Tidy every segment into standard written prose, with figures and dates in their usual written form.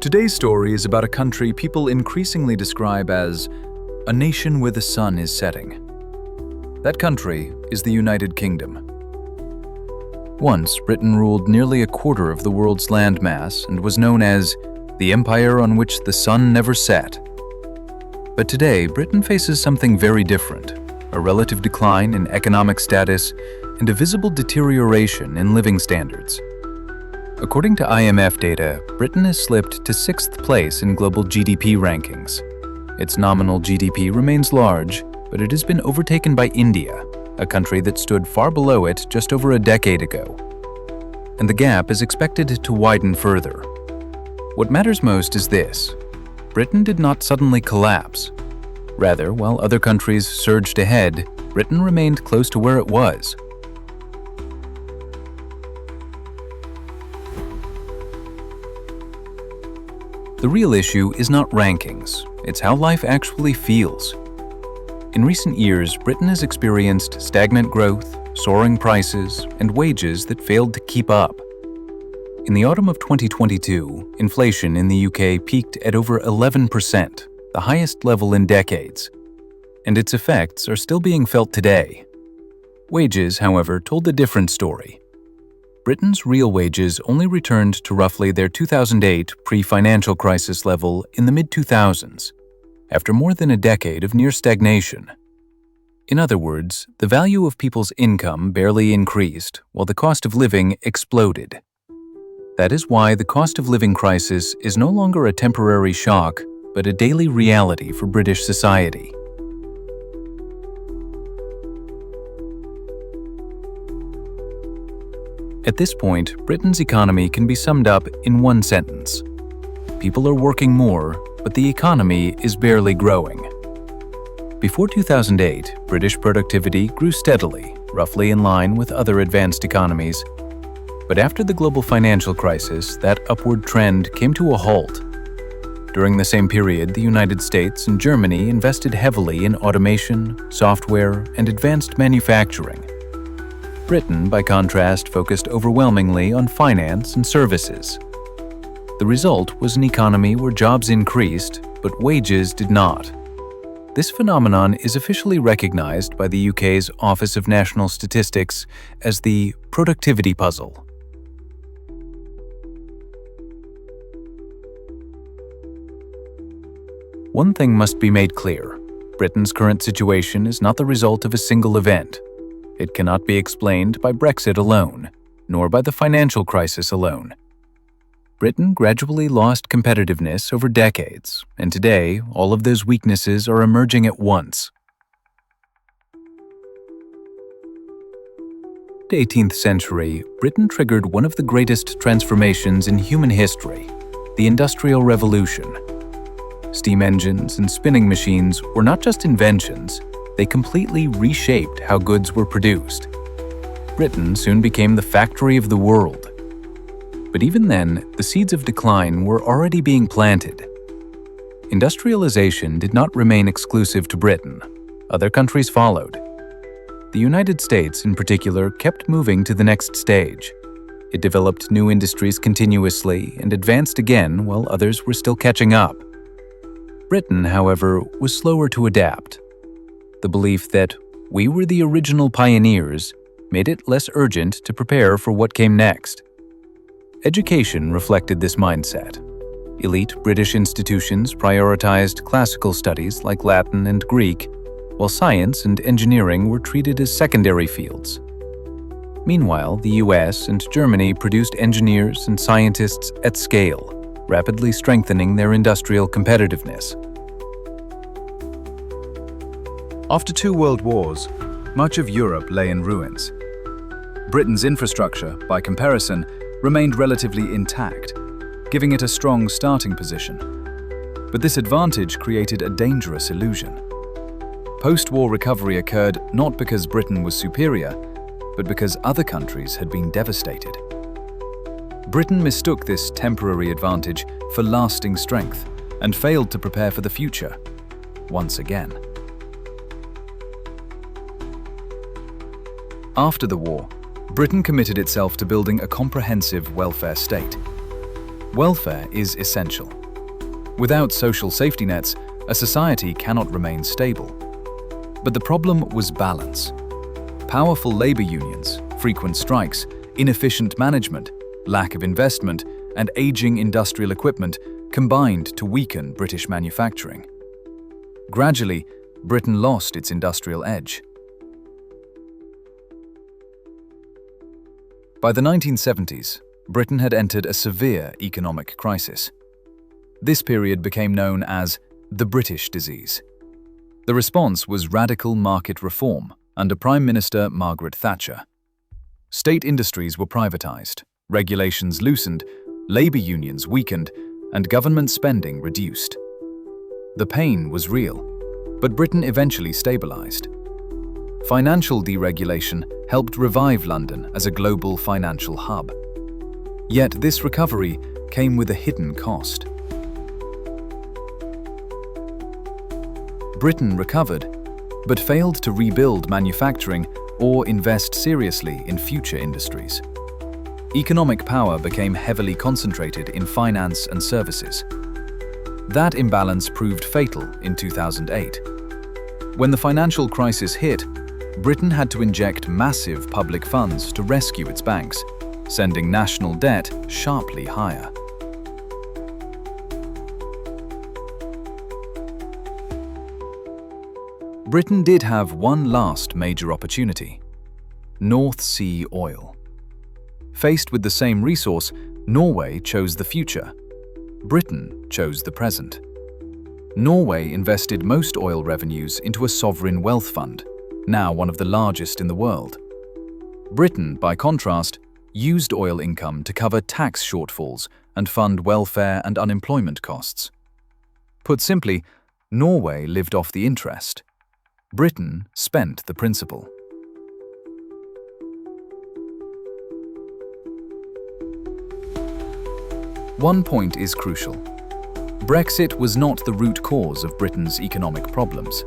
Today's story is about a country people increasingly describe as a nation where the sun is setting. That country is the United Kingdom. Once, Britain ruled nearly a quarter of the world's landmass and was known as the empire on which the sun never set. But today, Britain faces something very different: a relative decline in economic status and a visible deterioration in living standards. According to IMF data, Britain has slipped to 6th place in global GDP rankings. Its nominal GDP remains large, but it has been overtaken by India, a country that stood far below it just over a decade ago. And the gap is expected to widen further. What matters most is this: Britain did not suddenly collapse. Rather, while other countries surged ahead, Britain remained close to where it was. The real issue is not rankings, it's how life actually feels. In recent years, Britain has experienced stagnant growth, soaring prices, and wages that failed to keep up. In the autumn of 2022, inflation in the UK peaked at over 11%, the highest level in decades. And its effects are still being felt today. Wages, however, told a different story. Britain's real wages only returned to roughly their 2008 pre-financial crisis level in the mid-2000s, after more than a decade of near stagnation. In other words, the value of people's income barely increased, while the cost of living exploded. That is why the cost of living crisis is no longer a temporary shock, but a daily reality for British society. At this point, Britain's economy can be summed up in one sentence: people are working more, but the economy is barely growing. Before 2008, British productivity grew steadily, roughly in line with other advanced economies. But after the global financial crisis, that upward trend came to a halt. During the same period, the United States and Germany invested heavily in automation, software, and advanced manufacturing. Britain, by contrast, focused overwhelmingly on finance and services. The result was an economy where jobs increased, but wages did not. This phenomenon is officially recognized by the UK's Office of National Statistics as the productivity puzzle. One thing must be made clear: Britain's current situation is not the result of a single event. It cannot be explained by Brexit alone, nor by the financial crisis alone. Britain gradually lost competitiveness over decades, and today, all of those weaknesses are emerging at once. In the 18th century, Britain triggered one of the greatest transformations in human history: the Industrial Revolution. Steam engines and spinning machines were not just inventions, they completely reshaped how goods were produced. Britain soon became the factory of the world. But even then, the seeds of decline were already being planted. Industrialization did not remain exclusive to Britain. Other countries followed. The United States, in particular, kept moving to the next stage. It developed new industries continuously and advanced again while others were still catching up. Britain, however, was slower to adapt. The belief that we were the original pioneers made it less urgent to prepare for what came next. Education reflected this mindset. Elite British institutions prioritized classical studies like Latin and Greek, while science and engineering were treated as secondary fields. Meanwhile, the US and Germany produced engineers and scientists at scale, rapidly strengthening their industrial competitiveness. After 2 world wars, much of Europe lay in ruins. Britain's infrastructure, by comparison, remained relatively intact, giving it a strong starting position. But this advantage created a dangerous illusion. Post-war recovery occurred not because Britain was superior, but because other countries had been devastated. Britain mistook this temporary advantage for lasting strength and failed to prepare for the future, once again. After the war, Britain committed itself to building a comprehensive welfare state. Welfare is essential. Without social safety nets, a society cannot remain stable. But the problem was balance. Powerful labor unions, frequent strikes, inefficient management, lack of investment, and aging industrial equipment combined to weaken British manufacturing. Gradually, Britain lost its industrial edge. By the 1970s, Britain had entered a severe economic crisis. This period became known as the British disease. The response was radical market reform under Prime Minister Margaret Thatcher. State industries were privatized, regulations loosened, labor unions weakened, and government spending reduced. The pain was real, but Britain eventually stabilized. Financial deregulation helped revive London as a global financial hub. Yet this recovery came with a hidden cost. Britain recovered, but failed to rebuild manufacturing or invest seriously in future industries. Economic power became heavily concentrated in finance and services. That imbalance proved fatal in 2008. When the financial crisis hit, Britain had to inject massive public funds to rescue its banks, sending national debt sharply higher. Britain did have one last major opportunity: North Sea oil. Faced with the same resource, Norway chose the future. Britain chose the present. Norway invested most oil revenues into a sovereign wealth fund, now one of the largest in the world. Britain, by contrast, used oil income to cover tax shortfalls and fund welfare and unemployment costs. Put simply, Norway lived off the interest. Britain spent the principal. One point is crucial. Brexit was not the root cause of Britain's economic problems.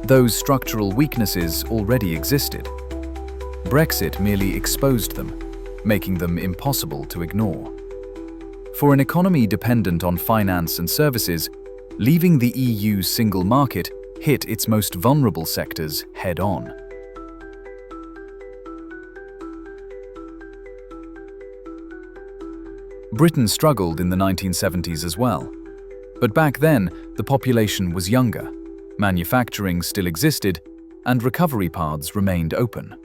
Those structural weaknesses already existed. Brexit merely exposed them, making them impossible to ignore. For an economy dependent on finance and services, leaving the EU's single market hit its most vulnerable sectors head-on. Britain struggled in the 1970s as well. But back then, the population was younger, manufacturing still existed, and recovery paths remained open.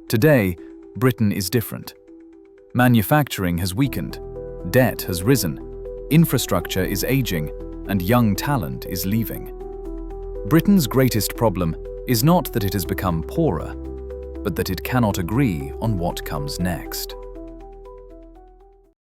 Today, Britain is different. Manufacturing has weakened, debt has risen, infrastructure is aging, and young talent is leaving. Britain's greatest problem is not that it has become poorer, but that it cannot agree on what comes next.